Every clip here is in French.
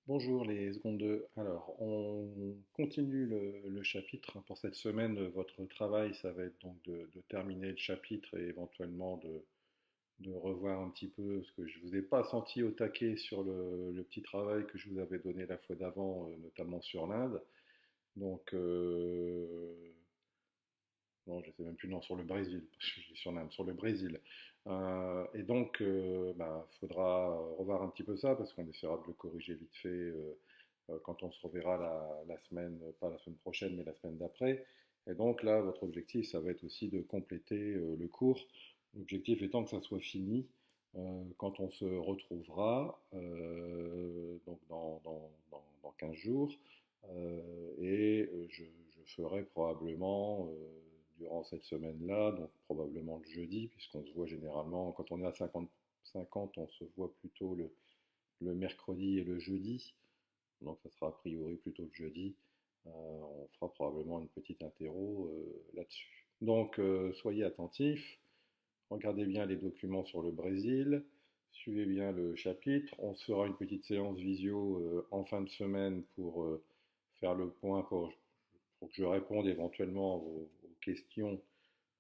Bonjour les secondes 2. Alors, on continue le chapitre. Pour cette semaine. Votre travail, ça va être donc de terminer le chapitre et éventuellement de revoir un petit peu ce que je ne vous ai pas senti au taquet sur le petit travail que je vous avais donné la fois d'avant, notamment sur l'Inde. Donc, non, je ne sais même plus, non, sur le Brésil, parce que je dis sur l'Inde, sur le Brésil. Et donc, faudra revoir un petit peu ça, parce qu'on essaiera de le corriger vite fait quand on se reverra la semaine, pas la semaine prochaine, mais la semaine d'après. Et donc là, votre objectif, ça va être aussi de compléter le cours. L'objectif étant que ça soit fini quand on se retrouvera, donc dans 15 jours. Je ferai probablement durant cette semaine-là, donc probablement le jeudi, puisqu'on se voit généralement, quand on est à 50-50, on se voit plutôt le mercredi et le jeudi, donc ça sera a priori plutôt le jeudi. On fera probablement une petite interro là-dessus. Donc soyez attentifs, regardez bien les documents sur le Brésil, suivez bien le chapitre. On se fera une petite séance visio en fin de semaine pour faire le point, pour que je réponde éventuellement aux questions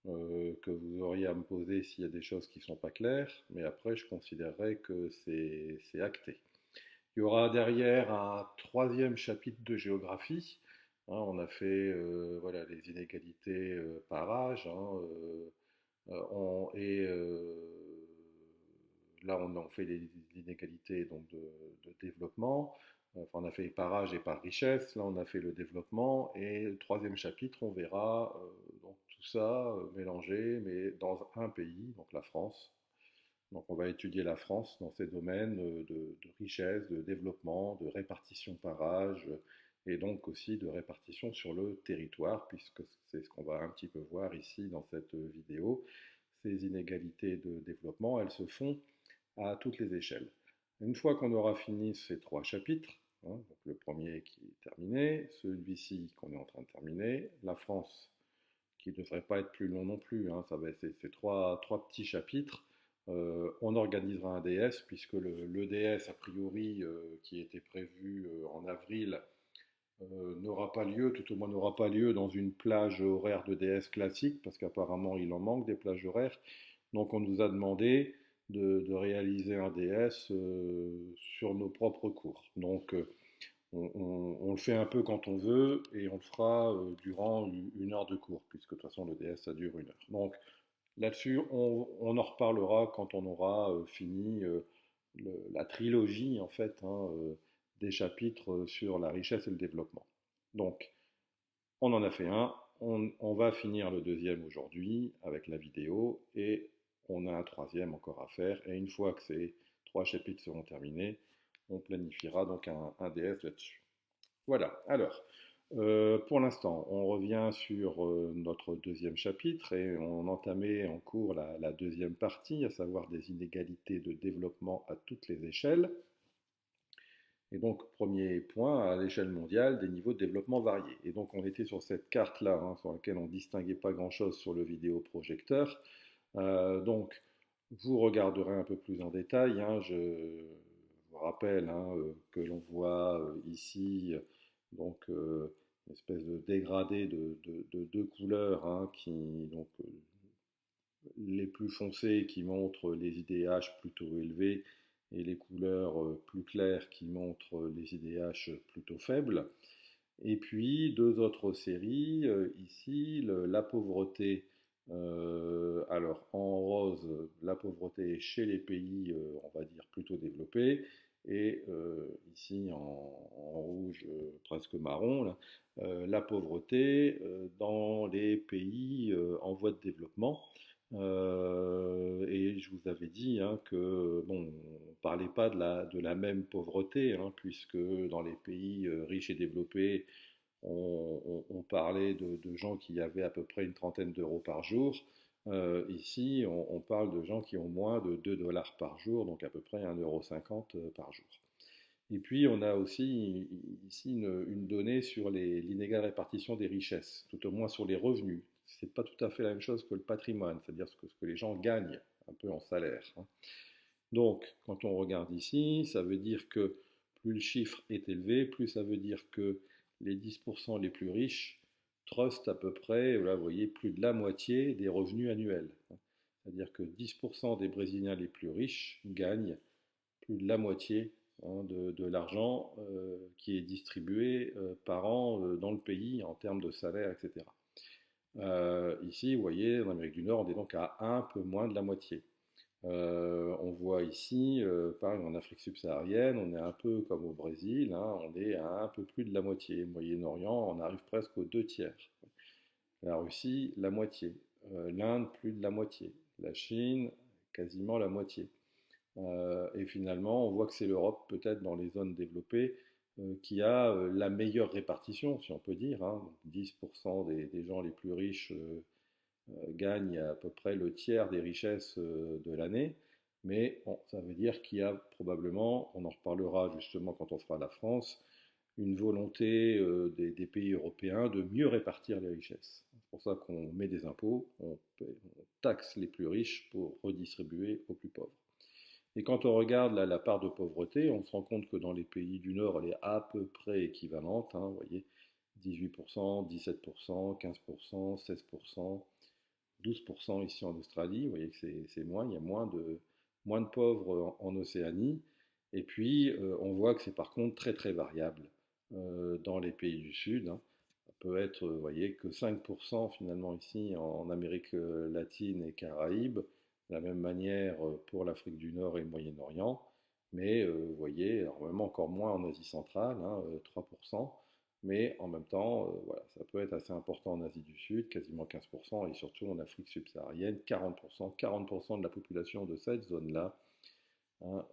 que vous auriez à me poser s'il y a des choses qui ne sont pas claires. Mais après, je considérerais que c'est acté. Il y aura derrière un troisième chapitre de géographie. Hein, on a fait voilà, les inégalités par âge. Là, on fait les inégalités donc, de développement. Enfin, on a fait par âge et par richesse. Là, on a fait le développement. Et le troisième chapitre, on verra donc, tout ça mélangé, mais dans un pays, donc la France. Donc on va étudier la France dans ces domaines de richesse, de développement, de répartition par âge et donc aussi de répartition sur le territoire, puisque c'est ce qu'on va un petit peu voir ici dans cette vidéo. Ces inégalités de développement, elles se font à toutes les échelles. Une fois qu'on aura fini ces trois chapitres, hein, donc le premier qui est terminé, celui-ci qu'on est en train de terminer, la France qui ne devrait pas être plus long non plus, hein, ça va être ces trois petits chapitres. On organisera un DS, puisque le DS, a priori, qui était prévu en avril, n'aura pas lieu, tout au moins n'aura pas lieu dans une plage horaire de DS classique, parce qu'apparemment il en manque des plages horaires. Donc on nous a demandé de réaliser un DS sur nos propres cours. Donc on le fait un peu quand on veut et on le fera durant une heure de cours, puisque de toute façon le DS ça dure une heure. Donc là-dessus, on en reparlera quand on aura fini la trilogie en fait des chapitres sur la richesse et le développement. Donc, on en a fait un, on va finir le deuxième aujourd'hui avec la vidéo et on a un troisième encore à faire. Et une fois que ces trois chapitres seront terminés, on planifiera donc un DS là-dessus. Voilà, alors, pour l'instant, on revient sur notre deuxième chapitre et on entamait en cours la deuxième partie, à savoir des inégalités de développement à toutes les échelles. Et donc, premier point, à l'échelle mondiale, des niveaux de développement variés. Et donc, on était sur cette carte-là, hein, sur laquelle on ne distinguait pas grand-chose sur le vidéoprojecteur. Donc, vous regarderez un peu plus en détail. Hein, je vous rappelle hein, que l'on voit ici donc une espèce de dégradé de deux couleurs hein, donc les plus foncées qui montrent les IDH plutôt élevés et les couleurs plus claires qui montrent les IDH plutôt faibles. Et puis deux autres séries, ici la pauvreté, alors en rose, la pauvreté chez les pays, on va dire, plutôt développés, et ici en rouge presque marron, là, la pauvreté dans les pays en voie de développement. Et je vous avais dit hein, que bon, on ne parlait pas de la même pauvreté, hein, puisque dans les pays riches et développés, on parlait de gens qui avaient à peu près une trentaine d'euros par jour. Ici, on parle de gens qui ont moins de 2 dollars par jour, donc à peu près 1,50 € par jour. Et puis, on a aussi ici une donnée sur l'inégale répartition des richesses, tout au moins sur les revenus. Ce n'est pas tout à fait la même chose que le patrimoine, c'est-à-dire ce que les gens gagnent un peu en salaire. Hein. Donc, quand on regarde ici, ça veut dire que plus le chiffre est élevé, plus ça veut dire que les 10% les plus riches trustent à peu près, là, vous voyez, plus de la moitié des revenus annuels. C'est-à-dire que 10% des Brésiliens les plus riches gagnent plus de la moitié de l'argent qui est distribué par an dans le pays en termes de salaire, etc. Ici, vous voyez, en Amérique du Nord, on est donc à un peu moins de la moitié. On voit ici, pareil, en Afrique subsaharienne, on est un peu comme au Brésil, hein, on est à un peu plus de la moitié. Moyen-Orient, on arrive presque aux deux tiers. La Russie, la moitié. L'Inde, plus de la moitié. La Chine, quasiment la moitié. Et finalement, on voit que c'est l'Europe, peut-être dans les zones développées, qui a la meilleure répartition, si on peut dire. Hein. 10% des gens les plus riches gagnent à peu près le tiers des richesses de l'année. Mais bon, ça veut dire qu'il y a probablement, on en reparlera justement quand on fera la France, une volonté des pays européens de mieux répartir les richesses. C'est pour ça qu'on met des impôts, on taxe les plus riches pour redistribuer aux plus pauvres. Et quand on regarde la part de pauvreté, on se rend compte que dans les pays du Nord, elle est à peu près équivalente. Hein, vous voyez, 18%, 17%, 15%, 16%, 12% ici en Australie. Vous voyez que c'est moins, il y a moins de pauvres en Océanie. Et puis, on voit que c'est par contre très très variable dans les pays du Sud. Hein. Ça peut être, vous voyez, que 5% finalement ici en Amérique latine et Caraïbes, de la même manière pour l'Afrique du Nord et le Moyen-Orient, mais vous voyez, alors même encore moins en Asie centrale, hein, 3%, mais en même temps, voilà, ça peut être assez important en Asie du Sud, quasiment 15%, et surtout en Afrique subsaharienne, 40%. 40% de la population de cette zone-là hein,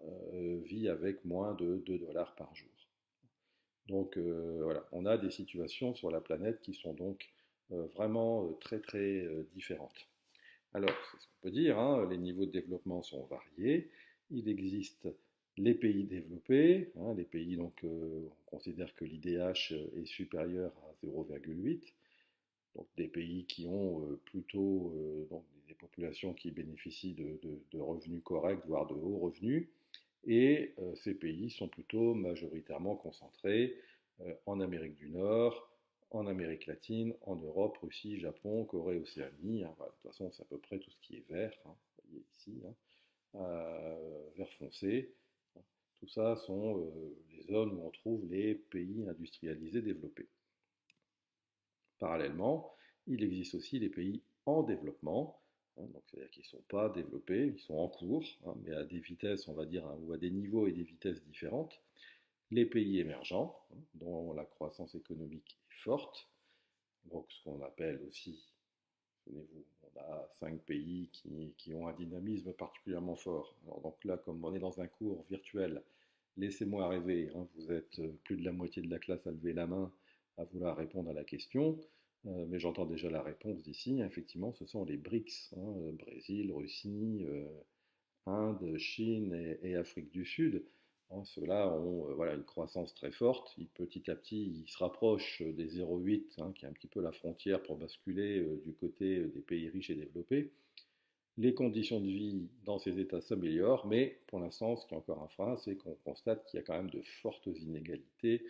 vit avec moins de 2 dollars par jour. Donc voilà, on a des situations sur la planète qui sont donc vraiment très très différentes. Alors, c'est ce qu'on peut dire, hein, les niveaux de développement sont variés. Il existe les pays développés, hein, les pays donc on considère que l'IDH est supérieur à 0,8, donc des pays qui ont plutôt donc des populations qui bénéficient de revenus corrects, voire de hauts revenus, et ces pays sont plutôt majoritairement concentrés en Amérique du Nord, en Amérique latine, en Europe, Russie, Japon, Corée, Océanie. Hein, voilà, de toute façon, c'est à peu près tout ce qui est vert, hein, vous voyez ici, hein, vert foncé. Tout ça sont les zones où on trouve les pays industrialisés développés. Parallèlement, il existe aussi les pays en développement, hein, donc c'est-à-dire qu'ils ne sont pas développés, ils sont en cours, hein, mais à des vitesses, on va dire, hein, ou à des niveaux et des vitesses différentes. Les pays émergents, hein, dont la croissance économique est forte, donc ce qu'on appelle aussi, souvenez-vous, on a 5 pays qui ont un dynamisme particulièrement fort. Alors donc là, comme on est dans un cours virtuel, laissez-moi rêver, hein, vous êtes plus de la moitié de la classe à lever la main à vouloir répondre à la question, mais j'entends déjà la réponse d'ici. Effectivement, ce sont les BRICS, hein, Brésil, Russie, Inde, Chine et Afrique du Sud. Hein, ceux-là ont voilà, une croissance très forte. Petit à petit, ils se rapprochent des 0,8, hein, qui est un petit peu la frontière pour basculer du côté des pays riches et développés. Les conditions de vie dans ces États s'améliorent, mais pour l'instant, ce qui est encore un frein, c'est qu'on constate qu'il y a quand même de fortes inégalités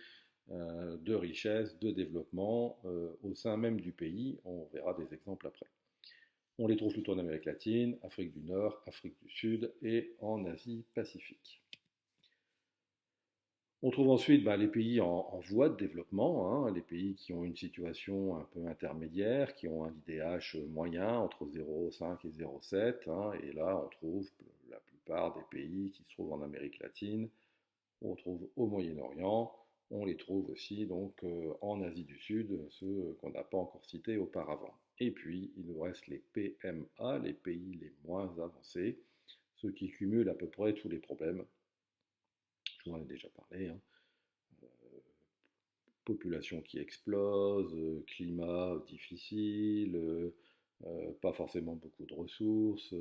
de richesse, de développement au sein même du pays. On verra des exemples après. On les trouve plutôt en Amérique latine, Afrique du Nord, Afrique du Sud et en Asie Pacifique. On trouve ensuite les pays en voie de développement, hein, les pays qui ont une situation un peu intermédiaire, qui ont un IDH moyen entre 0,5 et 0,7. Hein, et là, on trouve la plupart des pays qui se trouvent en Amérique latine, on trouve au Moyen-Orient, on les trouve aussi donc en Asie du Sud, ceux qu'on n'a pas encore cités auparavant. Et puis, il nous reste les PMA, les pays les moins avancés, ceux qui cumulent à peu près tous les problèmes. Je vous en ai déjà parlé. Hein. Population qui explose, climat difficile, pas forcément beaucoup de ressources,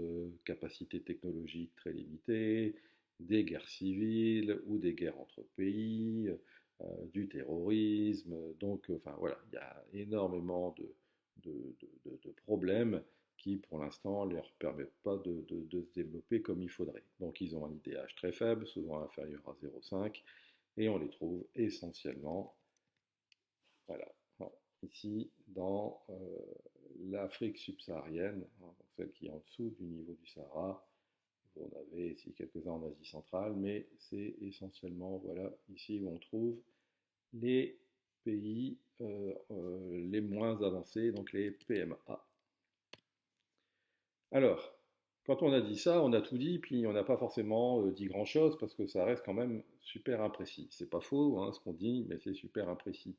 capacité technologique très limitée, des guerres civiles ou des guerres entre pays, du terrorisme. Donc, enfin voilà, il y a énormément de problèmes qui, pour l'instant, ne leur permettent pas de se développer comme il faudrait. Donc, ils ont un IDH très faible, souvent inférieur à 0,5, et on les trouve essentiellement, voilà, ici dans l'Afrique subsaharienne, donc celle qui est en dessous du niveau du Sahara. Vous en avez ici quelques-uns en Asie centrale, mais c'est essentiellement, voilà, ici où on trouve les pays les moins avancés, donc les PMA. Alors, quand on a dit ça, on a tout dit, puis on n'a pas forcément dit grand-chose, parce que ça reste quand même super imprécis. C'est pas faux, hein, ce qu'on dit, mais c'est super imprécis.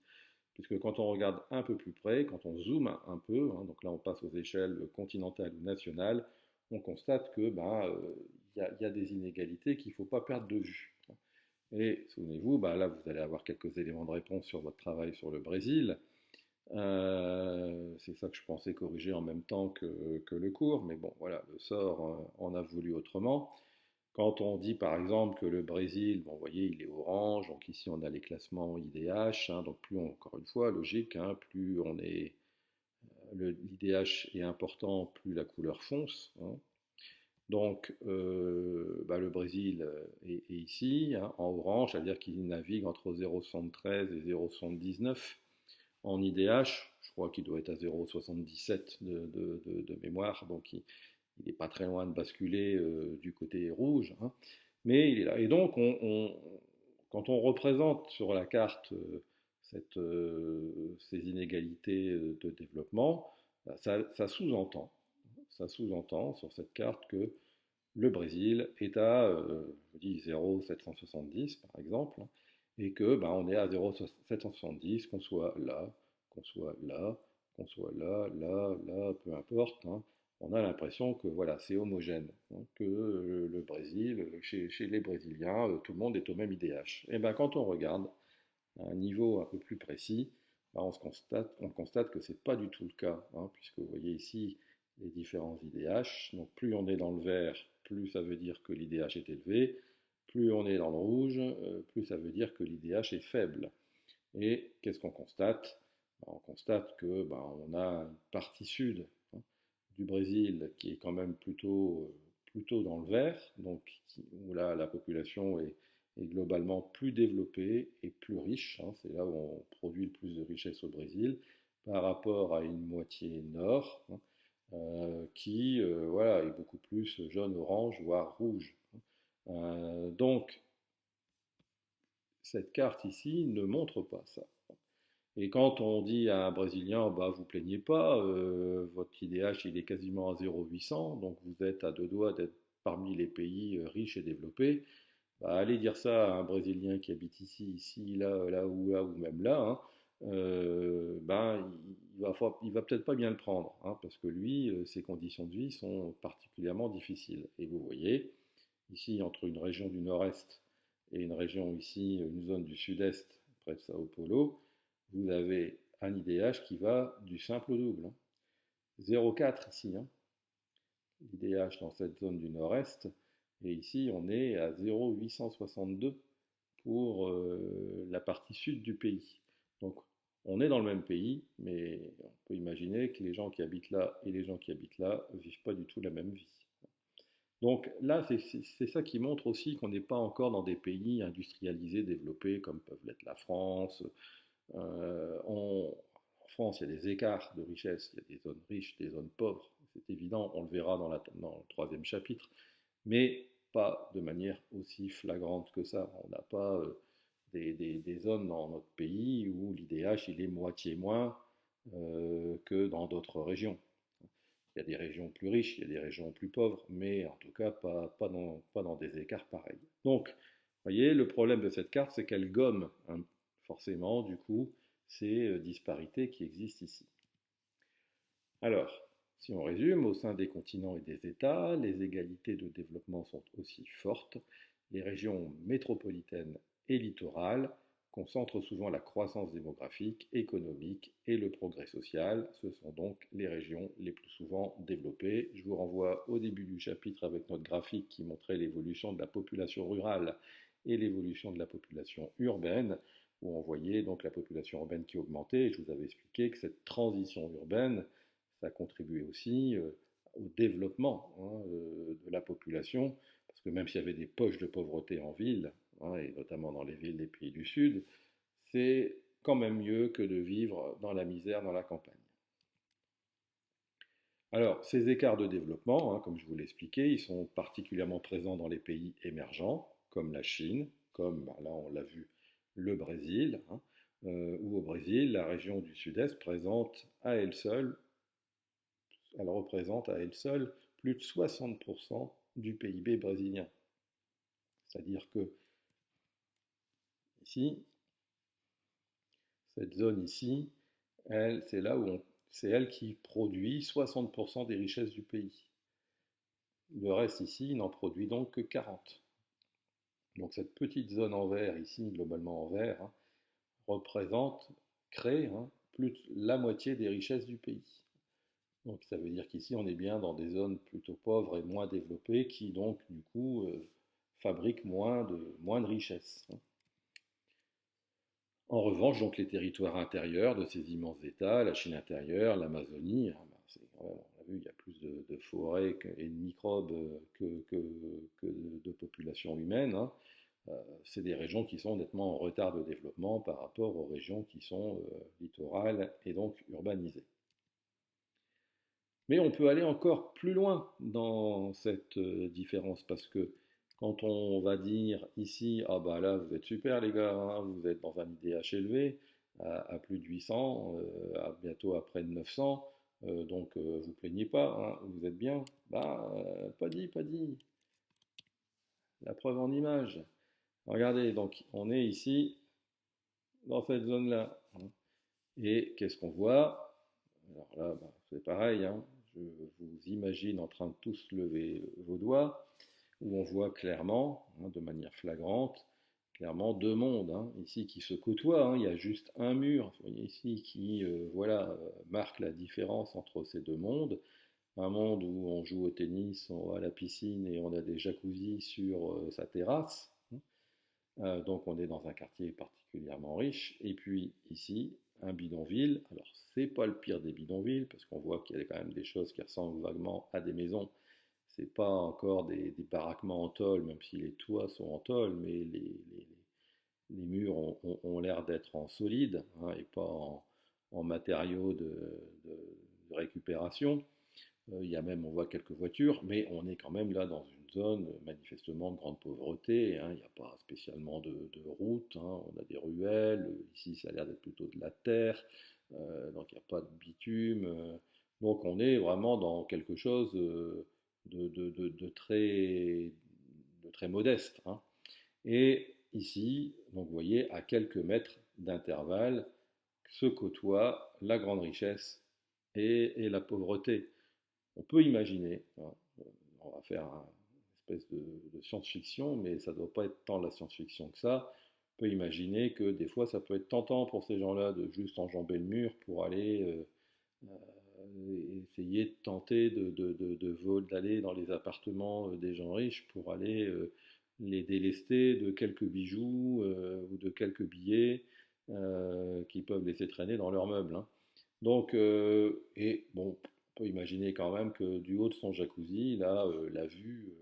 Puisque quand on regarde un peu plus près, quand on zoome un peu, hein, donc là on passe aux échelles continentales ou nationales, on constate que ben, y a des inégalités qu'il ne faut pas perdre de vue. Et souvenez-vous, bah là vous allez avoir quelques éléments de réponse sur votre travail sur le Brésil. C'est ça que je pensais corriger en même temps que le cours, mais bon, voilà, le sort en a voulu autrement. Quand on dit par exemple que le Brésil, bon, vous voyez, il est orange, donc ici on a les classements IDH, hein, donc plus encore une fois, logique, hein, plus on est, l'IDH est important, plus la couleur fonce, hein. Donc bah, le Brésil est ici, hein, en orange, c'est-à-dire qu'il navigue entre 0,73 et 0,79. En IDH, je crois qu'il doit être à 0,77 de mémoire, donc il n'est pas très loin de basculer du côté rouge, hein, mais il est là. Et donc, quand on représente sur la carte ces inégalités de développement, ça sous-entend sur cette carte que le Brésil est à, je dis 0,770 par exemple, et que ben, on est à 0,770, qu'on soit là, qu'on soit là, qu'on soit là, là, là, peu importe, hein, on a l'impression que voilà, c'est homogène, hein, que le Brésil, chez les Brésiliens, tout le monde est au même IDH. Et ben quand on regarde à un niveau un peu plus précis, ben, on constate que ce n'est pas du tout le cas, hein, puisque vous voyez ici les différents IDH. Donc plus on est dans le vert, plus ça veut dire que l'IDH est élevé. Plus on est dans le rouge, plus ça veut dire que l'IDH est faible. Et qu'est-ce qu'on constate? Ben, on constate que ben, on a une partie sud, hein, du Brésil qui est quand même plutôt dans le vert, donc où là la population est globalement plus développée et plus riche, hein, c'est là où on produit le plus de richesse au Brésil, par rapport à une moitié nord, hein, qui voilà, est beaucoup plus jaune, orange, voire rouge. Donc, cette carte ici ne montre pas ça. Et quand on dit à un Brésilien, bah, vous plaignez pas, votre IDH il est quasiment à 0,800, donc vous êtes à deux doigts d'être parmi les pays riches et développés, bah, allez dire ça à un Brésilien qui habite ici, là, ou même là, hein, ben, il va peut-être pas bien le prendre, hein, parce que lui, ses conditions de vie sont particulièrement difficiles. Et vous voyez, ici, entre une région du nord-est et une région ici, une zone du sud-est, près de Sao Paulo, vous avez un IDH qui va du simple au double, hein. 0,4 ici, hein, l'IDH dans cette zone du nord-est, et ici on est à 0,862 pour la partie sud du pays. Donc on est dans le même pays, mais on peut imaginer que les gens qui habitent là et les gens qui habitent là ne vivent pas du tout la même vie. Donc là, c'est ça qui montre aussi qu'on n'est pas encore dans des pays industrialisés, développés, comme peuvent l'être la France. En France, il y a des écarts de richesse, il y a des zones riches, des zones pauvres, c'est évident, on le verra dans le troisième chapitre, mais pas de manière aussi flagrante que ça. On n'a pas des zones dans notre pays où l'IDH il est moitié moins que dans d'autres régions. Il y a des régions plus riches, il y a des régions plus pauvres, mais en tout cas pas dans des écarts pareils. Donc, vous voyez, le problème de cette carte, c'est qu'elle gomme, hein, forcément, du coup, ces disparités qui existent ici. Alors, si on résume, au sein des continents et des États, les égalités de développement sont aussi fortes. Les régions métropolitaines et littorales concentrent souvent la croissance démographique, économique et le progrès social. Ce sont donc les régions les plus souvent développées. Je vous renvoie au début du chapitre avec notre graphique qui montrait l'évolution de la population rurale et l'évolution de la population urbaine, où on voyait donc la population urbaine qui augmentait. Et je vous avais expliqué que cette transition urbaine, ça contribuait aussi au développement, hein, de la population, parce que même s'il y avait des poches de pauvreté en ville, hein, et notamment dans les villes des pays du Sud, c'est quand même mieux que de vivre dans la misère dans la campagne. Alors, ces écarts de développement, hein, comme je vous l'ai expliqué, ils sont particulièrement présents dans les pays émergents, comme la Chine, comme bah, là on l'a vu, le Brésil, hein, où au Brésil, la région du Sud-Est présente à elle seule, elle représente à elle seule plus de 60% du PIB brésilien. C'est-à-dire que ici, cette zone ici, elle, c'est là où c'est elle qui produit 60% des richesses du pays. Le reste ici n'en produit donc que 40. Donc cette petite zone en vert ici, globalement en vert, hein, représente, crée plus de la moitié des richesses du pays. Donc ça veut dire qu'ici on est bien dans des zones plutôt pauvres et moins développées qui donc du coup fabriquent moins de richesses, hein. En revanche, donc les territoires intérieurs de ces immenses États, la Chine intérieure, l'Amazonie, hein, on a vu, il y a plus de forêts et de microbes que de population humaine, hein. C'est des régions qui sont nettement en retard de développement par rapport aux régions qui sont littorales et donc urbanisées. Mais on peut aller encore plus loin dans cette différence parce que quand on va dire ici, ah bah là vous êtes super les gars, hein, vous êtes dans un IDH élevé, à plus de 800, à bientôt à près de 900, donc vous plaignez pas, hein, vous êtes bien, bah pas dit, pas dit, la preuve en image. Regardez, donc on est ici dans cette zone-là, hein. Et qu'est-ce qu'on voit? Alors là, bah, c'est pareil, hein. Je vous imagine en train de tous lever vos doigts, où on voit clairement, hein, de manière flagrante, clairement deux mondes, hein, ici qui se côtoient, hein. Il y a juste un mur, vous voyez ici, qui voilà, marque la différence entre ces deux mondes. Un monde où on joue au tennis, on va à la piscine et on a des jacuzzis sur sa terrasse, hein. Donc on est dans un quartier particulièrement riche. Et puis ici, un bidonville. Alors c'est pas le pire des bidonvilles parce qu'on voit qu'il y a quand même des choses qui ressemblent vaguement à des maisons. C'est pas encore des baraquements en tôle, même si les toits sont en tôle, mais les murs ont l'air d'être en solide, hein, et pas en matériaux de récupération. Il y a même, on voit quelques voitures, mais on est quand même là dans une zone manifestement de grande pauvreté, hein. Il n'y a pas spécialement de route, hein. On a des ruelles, ici ça a l'air d'être plutôt de la terre, donc il n'y a pas de bitume. Donc on est vraiment dans quelque chose de très modeste, hein. Et ici, donc vous voyez, à quelques mètres d'intervalle, se côtoient la grande richesse et la pauvreté. On peut imaginer, hein, on va faire une espèce de science-fiction, mais ça ne doit pas être tant la science-fiction que ça. On peut imaginer que des fois ça peut être tentant pour ces gens-là de juste enjamber le mur pour aller essayer de tenter d'aller dans les appartements des gens riches pour aller les délester de quelques bijoux ou de quelques billets qu'ils peuvent laisser traîner dans leurs meubles, hein. Donc, et bon, on peut imaginer quand même que du haut de son jacuzzi, là, la vue,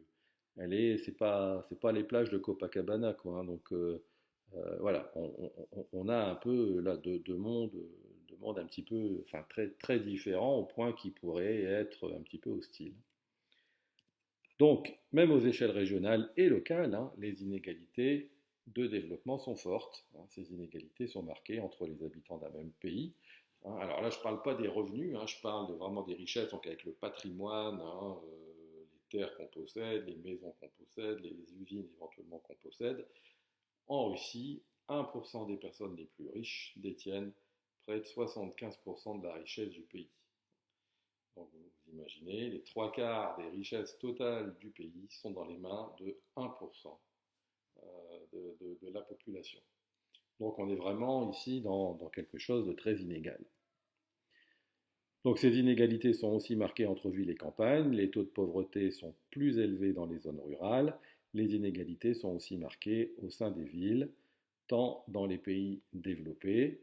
c'est pas les plages de Copacabana, quoi, hein. Donc, voilà, on a un peu là de mondes un petit peu, enfin très très différents au point qu'ils pourraient être un petit peu hostiles. Donc, même aux échelles régionales et locales, hein, les inégalités de développement sont fortes, hein. Ces inégalités sont marquées entre les habitants d'un même pays, hein. Alors là, je ne parle pas des revenus, hein, je parle vraiment des richesses, donc avec le patrimoine, hein, les terres qu'on possède, les maisons qu'on possède, les usines éventuellement qu'on possède. En Russie, 1% des personnes les plus riches détiennent près de 75% de la richesse du pays. Donc vous imaginez, les trois quarts des richesses totales du pays sont dans les mains de 1% de la population. Donc on est vraiment ici dans quelque chose de très inégal. Donc ces inégalités sont aussi marquées entre villes et campagnes, les taux de pauvreté sont plus élevés dans les zones rurales, les inégalités sont aussi marquées au sein des villes, tant dans les pays développés,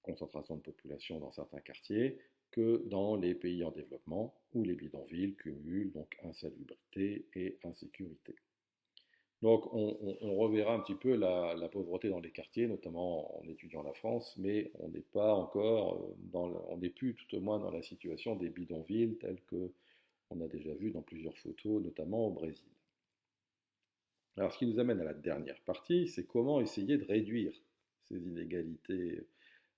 concentration de population dans certains quartiers, que dans les pays en développement, où les bidonvilles cumulent donc insalubrité et insécurité. Donc on reverra un petit peu la pauvreté dans les quartiers, notamment en étudiant la France, mais on n'est pas encore on n'est plus tout au moins dans la situation des bidonvilles tels que on a déjà vu dans plusieurs photos, notamment au Brésil. Alors ce qui nous amène à la dernière partie, c'est comment essayer de réduire ces inégalités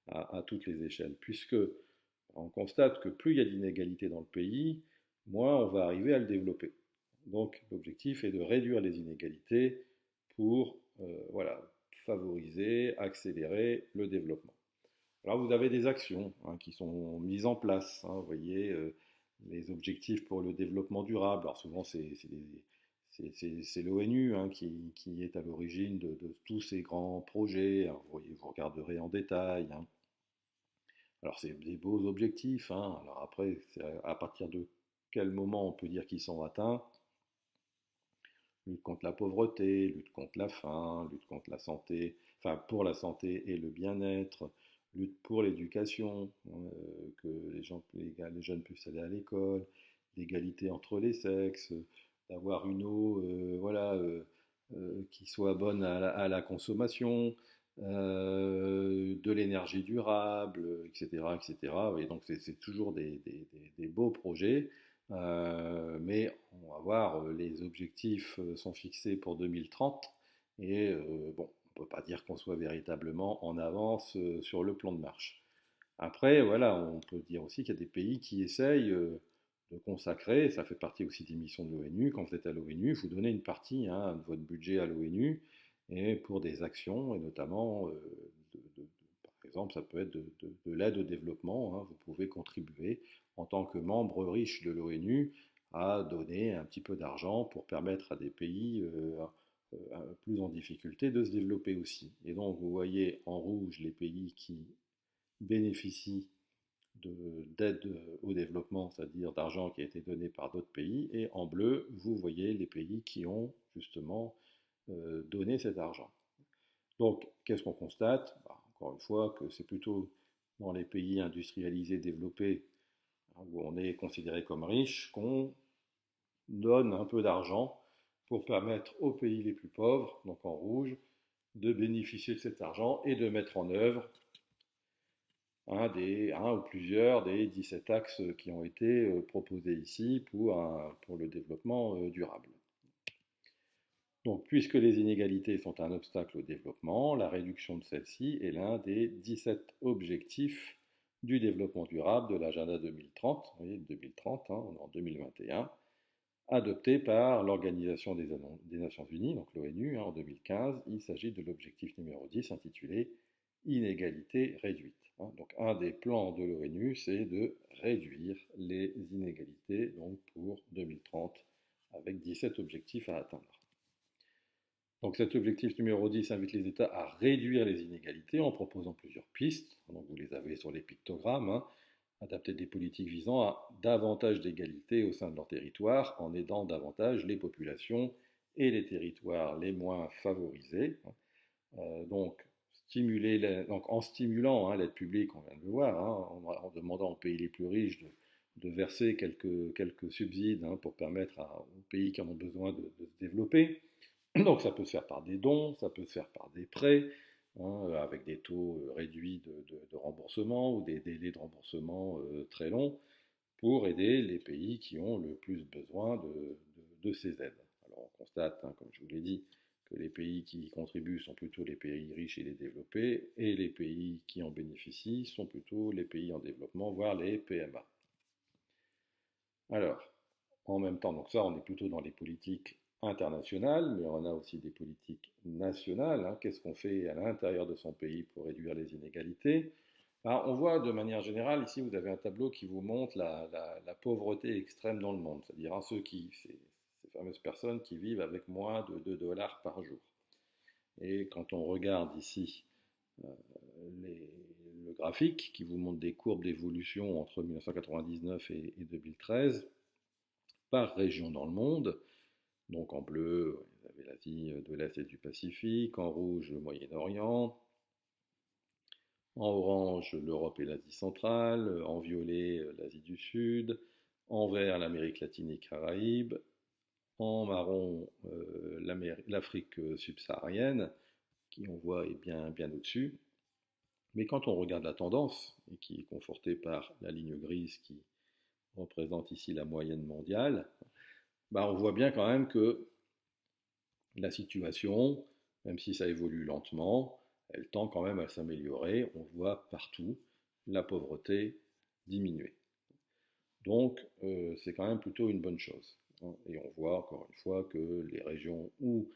à toutes les échelles, puisque on constate que plus il y a d'inégalités dans le pays, moins on va arriver à le développer. Donc l'objectif est de réduire les inégalités pour voilà, favoriser, accélérer le développement. Alors vous avez des actions qui sont mises en place. Vous voyez, les objectifs pour le développement durable. Alors souvent c'est l'ONU qui est à l'origine de tous ces grands projets. Alors, vous voyez, vous regarderez en détail. Alors c'est des beaux objectifs. Alors après, c'est à partir de quel moment on peut dire qu'ils sont atteints? Lutte contre la pauvreté, lutte contre la faim, lutte contre la santé, enfin pour la santé et le bien-être, lutte pour l'éducation, que les jeunes puissent aller à l'école, l'égalité entre les sexes, d'avoir une eau voilà, qui soit bonne à la consommation, de l'énergie durable, etc., etc. Et donc c'est toujours des beaux projets, mais on va voir, les objectifs sont fixés pour 2030 et bon, on ne peut pas dire qu'on soit véritablement en avance sur le plan de marche. Après, voilà, on peut dire aussi qu'il y a des pays qui essayent de consacrer, ça fait partie aussi des missions de l'ONU, quand vous êtes à l'ONU, vous donnez une partie de votre budget à l'ONU et pour des actions, et notamment, par exemple, ça peut être de l'aide au développement, vous pouvez contribuer en tant que membre riche de l'ONU à donner un petit peu d'argent pour permettre à des pays plus en difficulté de se développer aussi. Et donc vous voyez en rouge les pays qui bénéficient d'aide au développement, c'est-à-dire d'argent qui a été donné par d'autres pays, et en bleu, vous voyez les pays qui ont justement donné cet argent. Donc, qu'est-ce qu'on constate? Encore une fois, que c'est plutôt dans les pays industrialisés développés, où on est considéré comme riche, qu'on donne un peu d'argent pour permettre aux pays les plus pauvres, donc en rouge, de bénéficier de cet argent et de mettre en œuvre un ou plusieurs des 17 axes qui ont été proposés ici pour le développement durable. Donc, puisque les inégalités sont un obstacle au développement, la réduction de celles-ci est l'un des 17 objectifs du développement durable de l'agenda 2030, vous voyez, 2030, on est en 2021, adopté par l'Organisation des Nations Unies, donc l'ONU, en 2015. Il s'agit de l'objectif numéro 10 intitulé Inégalité réduite. Donc un des plans de l'ONU, c'est de réduire les inégalités donc pour 2030 avec 17 objectifs à atteindre. Donc cet objectif numéro 10 invite les États à réduire les inégalités en proposant plusieurs pistes. Donc vous les avez sur les pictogrammes. Adapter des politiques visant à davantage d'égalité au sein de leur territoire en aidant davantage les populations et les territoires les moins favorisés. Donc en stimulant l'aide publique, on vient de le voir, en demandant aux pays les plus riches de verser quelques subsides pour permettre aux pays qui en ont besoin de se développer. Donc ça peut se faire par des dons, ça peut se faire par des prêts, avec des taux réduits de remboursement ou des délais de remboursement très longs pour aider les pays qui ont le plus besoin de ces aides. Alors on constate, comme je vous l'ai dit, que les pays qui y contribuent sont plutôt les pays riches et les développés, et les pays qui en bénéficient sont plutôt les pays en développement, voire les PMA. Alors, en même temps, donc ça, on est plutôt dans les politiques internationales, mais on a aussi des politiques nationales. Qu'est-ce qu'on fait à l'intérieur de son pays pour réduire les inégalités? On voit de manière générale, ici vous avez un tableau qui vous montre la pauvreté extrême dans le monde, c'est-à-dire ces fameuses personnes qui vivent avec moins de 2 dollars par jour. Et quand on regarde ici euh, le graphique qui vous montre des courbes d'évolution entre 1999 et 2013, par région dans le monde. Donc en bleu, vous avez l'Asie de l'Est et du Pacifique, en rouge, le Moyen-Orient, en orange, l'Europe et l'Asie centrale, en violet, l'Asie du Sud, en vert, l'Amérique latine et Caraïbes, En marron, l'Afrique subsaharienne, qui on voit est bien, bien au-dessus. Mais quand on regarde la tendance, et qui est confortée par la ligne grise qui représente ici la moyenne mondiale, bah on voit bien quand même que la situation, même si ça évolue lentement, elle tend quand même à s'améliorer. On voit partout la pauvreté diminuer. Donc c'est quand même plutôt une bonne chose, hein. Et on voit encore une fois que les régions où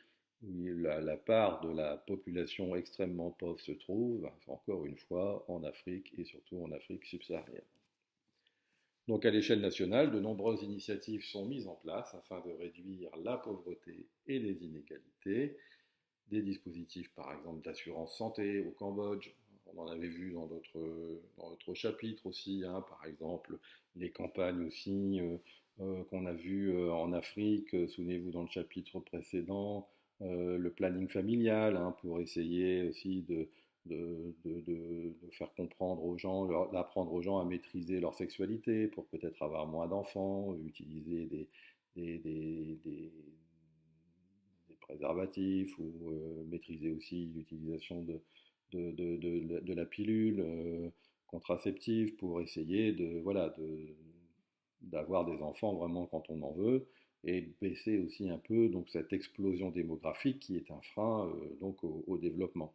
la part de la population extrêmement pauvre se trouve, ben, encore une fois en Afrique et surtout en Afrique subsaharienne. Donc à l'échelle nationale, de nombreuses initiatives sont mises en place afin de réduire la pauvreté et les inégalités. Des dispositifs par exemple d'assurance santé au Cambodge, on en avait vu dans d'autres chapitres aussi, hein, par exemple les campagnes aussi qu'on a vues en Afrique, souvenez-vous dans le chapitre précédent, le planning familial, hein, pour essayer aussi de faire comprendre aux gens, d'apprendre aux gens à maîtriser leur sexualité pour peut-être avoir moins d'enfants, utiliser des préservatifs ou maîtriser aussi l'utilisation de la pilule contraceptive pour essayer voilà, d'avoir des enfants vraiment quand on en veut et baisser aussi un peu donc, cette explosion démographique qui est un frein donc au développement.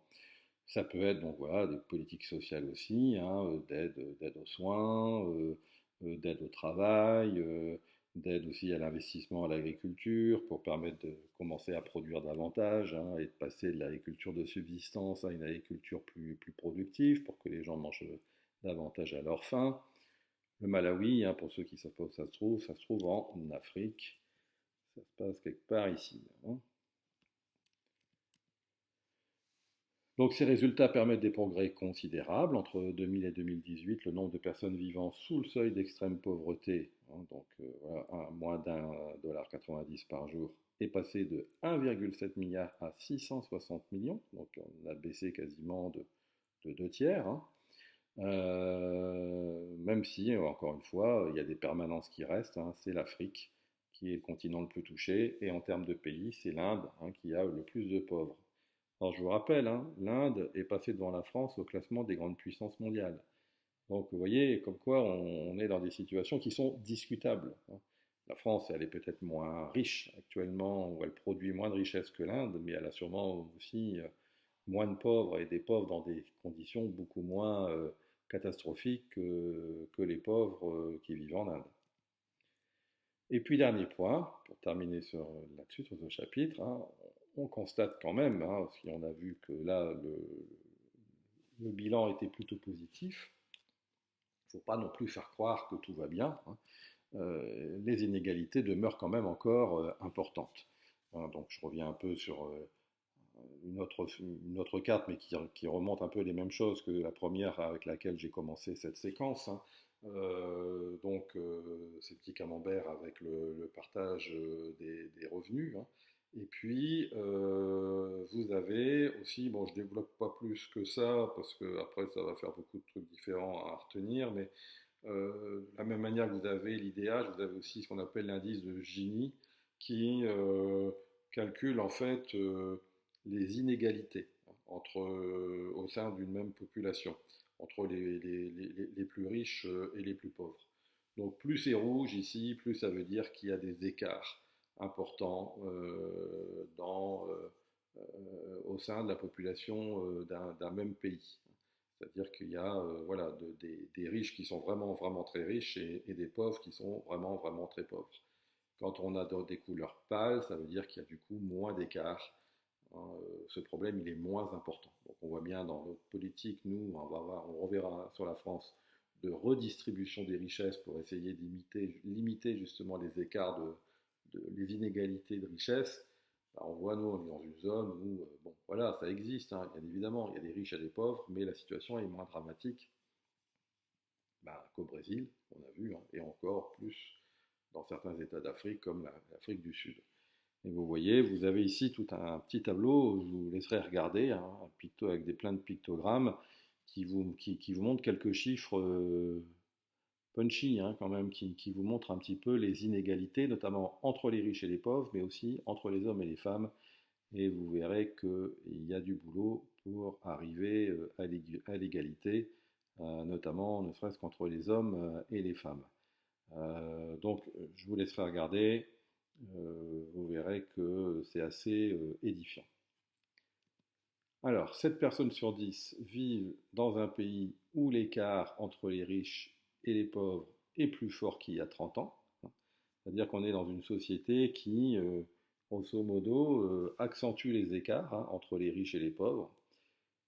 Ça peut être donc voilà des politiques sociales aussi, hein, d'aide aux soins, d'aide au travail, d'aide aussi à l'investissement à l'agriculture pour permettre de commencer à produire davantage, hein, et de passer de l'agriculture de subsistance à une agriculture plus productive pour que les gens mangent davantage à leur faim. Le Malawi, hein, pour ceux qui savent pas où ça se trouve en Afrique. Ça se passe quelque part ici, hein. Donc ces résultats permettent des progrès considérables. Entre 2000 et 2018, le nombre de personnes vivant sous le seuil d'extrême pauvreté, hein, donc voilà, moins d'1,90 $ par jour, est passé de 1,7 milliard à 660 millions. Donc on a baissé quasiment de deux tiers, hein. Même si, encore une fois, il y a des permanences qui restent, hein. C'est l'Afrique qui est le continent le plus touché. Et en termes de pays, c'est l'Inde, hein, qui a le plus de pauvres. Alors je vous rappelle, hein, l'Inde est passée devant la France au classement des grandes puissances mondiales. Donc vous voyez comme quoi on est dans des situations qui sont discutables, hein. La France, elle est peut-être moins riche actuellement, ou elle produit moins de richesses que l'Inde, mais elle a sûrement aussi moins de pauvres et des pauvres dans des conditions beaucoup moins catastrophiques que les pauvres qui vivent en Inde. Et puis dernier point, pour terminer là-dessus, sur ce chapitre, hein, on constate quand même, hein, si on a vu que là, le bilan était plutôt positif, il ne faut pas non plus faire croire que tout va bien, hein. Les inégalités demeurent quand même encore importantes, hein. Donc je reviens un peu sur une autre carte, mais qui remonte un peu les mêmes choses que la première avec laquelle j'ai commencé cette séquence, hein. Ces petits camemberts avec le partage des revenus, hein. Et puis, vous avez aussi, bon, je développe pas plus que ça, parce que après ça va faire beaucoup de trucs différents à retenir, mais de la même manière que vous avez l'IDH, vous avez aussi ce qu'on appelle l'indice de Gini, qui calcule en fait les inégalités au sein d'une même population, entre les plus riches et les plus pauvres. Donc plus c'est rouge ici, plus ça veut dire qu'il y a des écarts importants au sein de la population d'un même pays. C'est-à-dire qu'il y a voilà, des riches qui sont vraiment, vraiment très riches et des pauvres qui sont vraiment, vraiment très pauvres. Quand on a des couleurs pâles, ça veut dire qu'il y a du coup moins d'écart, hein. Ce problème, il est moins important. Donc on voit bien dans notre politique, nous, on reverra sur la France, de redistribution des richesses pour essayer d'imiter, limiter justement les écarts les inégalités de richesse. Bah, on voit, nous, on est dans une zone où, bon, voilà, ça existe, hein, bien évidemment, il y a des riches et des pauvres, mais la situation est moins dramatique, bah, qu'au Brésil, on a vu, hein, et encore plus dans certains États d'Afrique, comme l'Afrique du Sud. Et vous voyez, vous avez ici tout un petit tableau, je vous laisserai regarder, hein, avec plein de pictogrammes qui vous montrent quelques chiffres punchy hein, quand même, qui vous montre un petit peu les inégalités, notamment entre les riches et les pauvres, mais aussi entre les hommes et les femmes. Et vous verrez qu'il y a du boulot pour arriver à l'égalité, notamment ne serait-ce qu'entre les hommes et les femmes. Donc je vous laisserai regarder, vous verrez que c'est assez édifiant. Alors, 7 personnes sur 10 vivent dans un pays où l'écart entre les riches et les pauvres est plus fort qu'il y a 30 ans. C'est-à-dire qu'on est dans une société qui, grosso modo, accentue les écarts hein, entre les riches et les pauvres.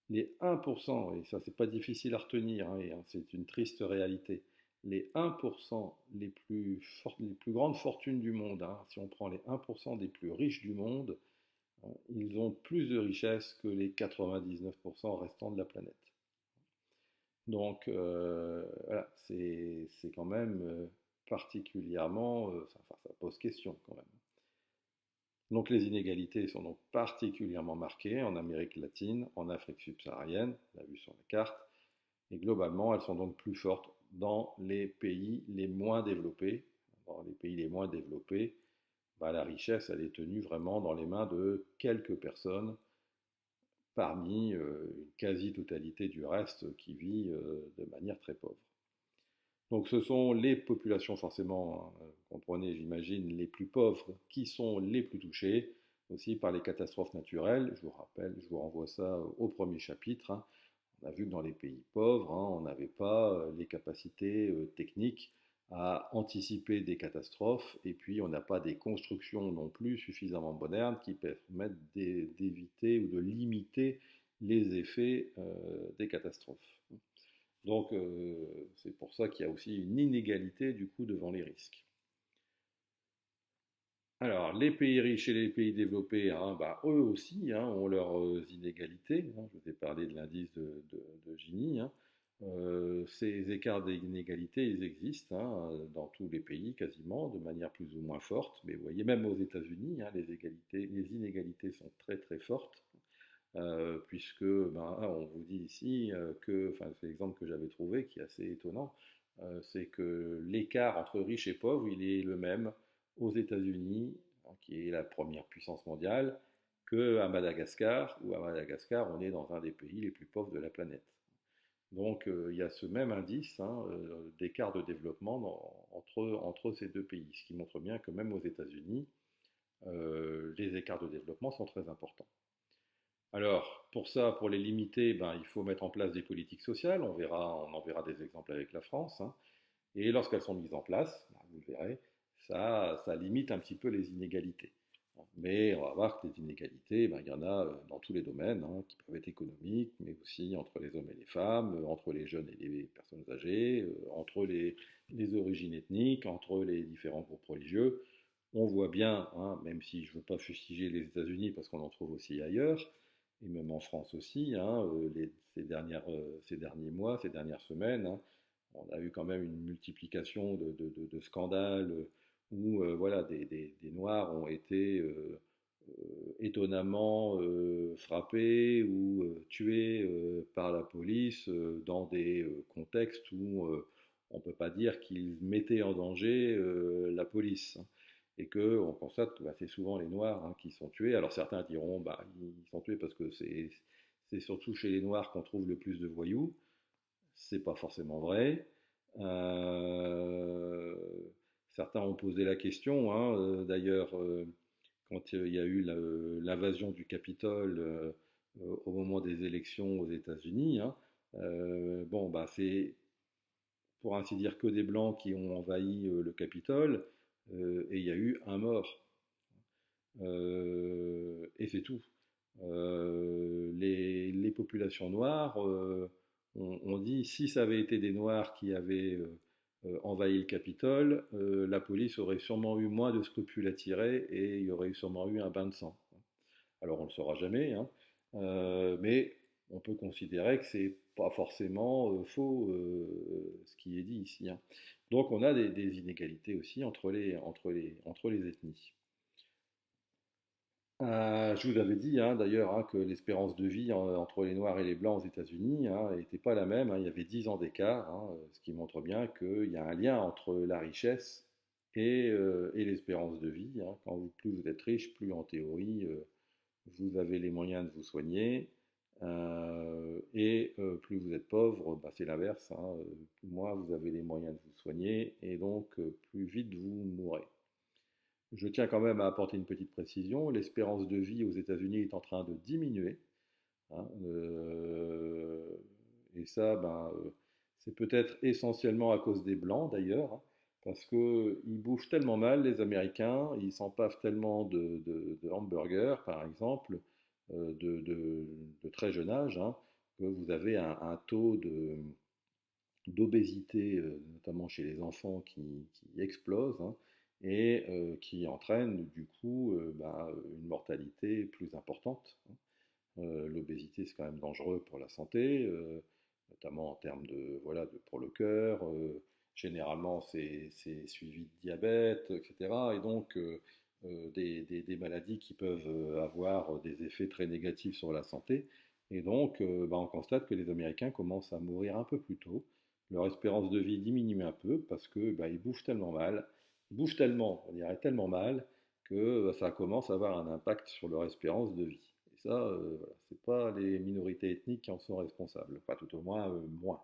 Les 1%, et ça c'est pas difficile à retenir, hein, et c'est une triste réalité, les 1% les plus grandes fortunes du monde, hein, si on prend les 1% des plus riches du monde, ils ont plus de richesses que les 99% restants de la planète. Donc voilà, c'est quand même particulièrement, ça pose question quand même. Donc les inégalités sont donc particulièrement marquées en Amérique latine, en Afrique subsaharienne, on l'a vu sur la carte, et globalement elles sont donc plus fortes dans les pays les moins développés. Dans les pays les moins développés, bah, la richesse elle est tenue vraiment dans les mains de quelques personnes parmi une quasi-totalité du reste qui vit de manière très pauvre. Donc ce sont les populations forcément, vous comprenez, j'imagine, les plus pauvres qui sont les plus touchées aussi par les catastrophes naturelles. Je vous rappelle, je vous renvoie ça au premier chapitre. Hein. On a vu que dans les pays pauvres, hein, on n'avait pas les capacités techniques à anticiper des catastrophes et puis on n'a pas des constructions non plus suffisamment modernes qui permettent d'éviter ou de limiter les effets des catastrophes. Donc c'est pour ça qu'il y a aussi une inégalité du coup devant les risques. Alors les pays riches et les pays développés, hein, bah, eux aussi hein, ont leurs inégalités. Hein. Je vous ai parlé de l'indice de Gini. Hein. Ces écarts d'inégalité, ils existent hein, dans tous les pays quasiment, de manière plus ou moins forte. Mais vous voyez, même aux États-Unis, hein, les inégalités sont très très fortes. Puisque ben, on vous dit ici que, enfin c'est l'exemple que j'avais trouvé qui est assez étonnant, c'est que l'écart entre riches et pauvres, il est le même aux États-Unis, hein, qui est la première puissance mondiale, qu'à Madagascar, où à Madagascar on est dans un des pays les plus pauvres de la planète. Donc il y a ce même indice hein, d'écart de développement entre ces deux pays, ce qui montre bien que même aux États-Unis, les écarts de développement sont très importants. Alors, pour ça, pour les limiter, ben, il faut mettre en place des politiques sociales. On en verra des exemples avec la France. Hein. Et lorsqu'elles sont mises en place, ben, vous le verrez, ça limite un petit peu les inégalités. Mais on va voir que les inégalités, ben, il y en a dans tous les domaines, hein, qui peuvent être économiques, mais aussi entre les hommes et les femmes, entre les jeunes et les personnes âgées, entre les origines ethniques, entre les différents groupes religieux. On voit bien, hein, même si je ne veux pas fustiger les États-Unis parce qu'on en trouve aussi ailleurs, et même en France aussi, hein, ces derniers mois, ces dernières semaines, hein, on a eu quand même une multiplication de scandales où voilà, des Noirs ont été étonnamment frappés ou tués par la police dans des contextes où on ne peut pas dire qu'ils mettaient en danger la police. Hein et qu'on constate que bah, c'est souvent les Noirs hein, qui sont tués. Alors certains diront bah, ils sont tués parce que c'est surtout chez les Noirs qu'on trouve le plus de voyous. C'est pas forcément vrai. Euh, Certains ont posé la question, hein, d'ailleurs, quand il y a eu l'invasion du Capitole au moment des élections aux États-Unis, hein, bon, bah, c'est pour ainsi dire que des Blancs qui ont envahi le Capitole, et il y a eu un mort. Et c'est tout. Les populations noires, on dit si ça avait été des Noirs qui avaient envahi le Capitole, la police aurait sûrement eu moins de scrupules à tirer et il y aurait sûrement eu un bain de sang. Alors on ne le saura jamais, hein, mais on peut considérer que c'est pas forcément faux ce qui est dit ici. Hein. Donc on a des inégalités aussi entre les ethnies. Je vous avais dit hein, d'ailleurs hein, que l'espérance de vie entre les Noirs et les Blancs aux États-Unis n'était pas la même, hein. Il y avait 10 ans d'écart, hein, ce qui montre bien qu'il y a un lien entre la richesse et l'espérance de vie, hein. Plus vous êtes riche, plus en théorie vous avez les moyens de vous soigner, et plus vous êtes pauvre, bah, c'est l'inverse, hein, moins vous avez les moyens de vous soigner, et donc plus vite vous mourrez. Je tiens quand même à apporter une petite précision. L'espérance de vie aux États-Unis est en train de diminuer, hein, et ça, c'est peut-être essentiellement à cause des Blancs d'ailleurs, hein, parce qu'ils bouffent tellement mal, les Américains, ils s'empavent tellement de hamburgers, par exemple, de très jeune âge, hein, que vous avez un taux d'obésité, notamment chez les enfants, qui explose, hein, et qui entraîne du coup une mortalité plus importante, hein. L'obésité, c'est quand même dangereux pour la santé, notamment en termes voilà, pour le cœur. Généralement, c'est suivi de diabète, etc. Et donc, des maladies qui peuvent avoir des effets très négatifs sur la santé. Et donc, on constate que les Américains commencent à mourir un peu plus tôt. Leur espérance de vie diminue un peu parce que ils bouffent tellement mal, ils bouffent tellement, on dirait tellement mal, que ça commence à avoir un impact sur leur espérance de vie. Et ça, voilà, c'est pas les minorités ethniques qui en sont responsables, pas tout au moins moins.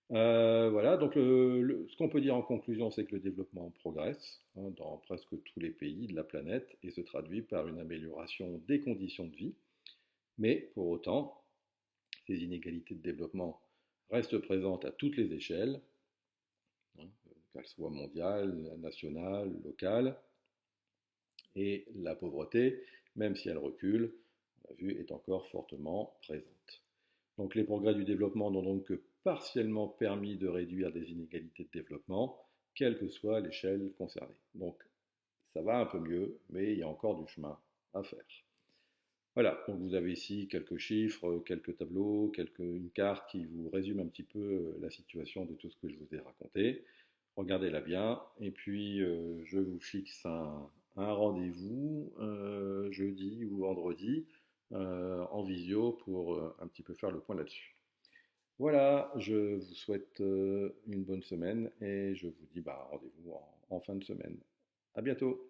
Voilà, donc ce qu'on peut dire en conclusion, c'est que le développement progresse hein, dans presque tous les pays de la planète et se traduit par une amélioration des conditions de vie. Mais pour autant, ces inégalités de développement restent présentes à toutes les échelles, hein, qu'elles soient mondiales, nationales, locales, et la pauvreté, même si elle recule, on l'a vu, est encore fortement présente. Donc les progrès du développement n'ont donc que partiellement permis de réduire des inégalités de développement, quelle que soit l'échelle concernée. Donc ça va un peu mieux, mais il y a encore du chemin à faire. Voilà, donc vous avez ici quelques chiffres, quelques tableaux, une carte qui vous résume un petit peu la situation de tout ce que je vous ai raconté. Regardez-la bien, et puis je vous fixe un rendez-vous jeudi ou vendredi en visio pour un petit peu faire le point là-dessus. Voilà, je vous souhaite une bonne semaine et je vous dis rendez-vous en fin de semaine. À bientôt.